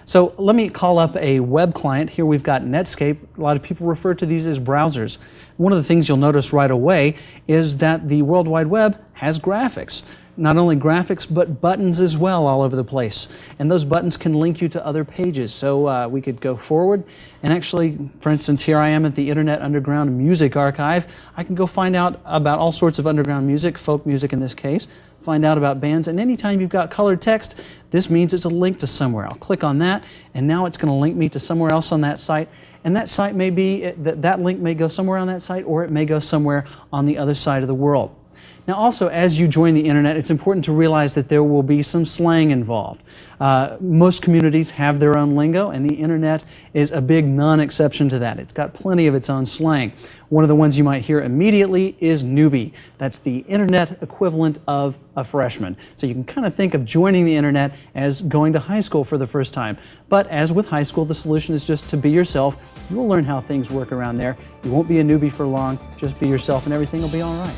So let me call up a web client. Here we've got Netscape. A lot of people refer to these as browsers. One of the things you'll notice right away is that the World Wide Web has graphics. Not only graphics, but buttons as well all over the place. And those buttons can link you to other pages. So we could go forward and actually, for instance, here I am at the Internet Underground Music Archive. I can go find out about all sorts of underground music, folk music in this case, find out about bands. And anytime you've got colored text, this means it's a link to somewhere. I'll click on that, and now it's going to link me to somewhere else on that site. And that site may be, that link may go somewhere on that site, or it may go somewhere on the other side of the world. Now also, as you join the internet, it's important to realize that there will be some slang involved. Most communities have their own lingo, and the internet is a big non-exception to that. It's got plenty of its own slang. One of the ones you might hear immediately is newbie. That's the internet equivalent of a freshman. So you can kind of think of joining the internet as going to high school for the first time. But as with high school, the solution is just to be yourself. You will learn how things work around there. You won't be a newbie for long. Just be yourself and everything will be all right.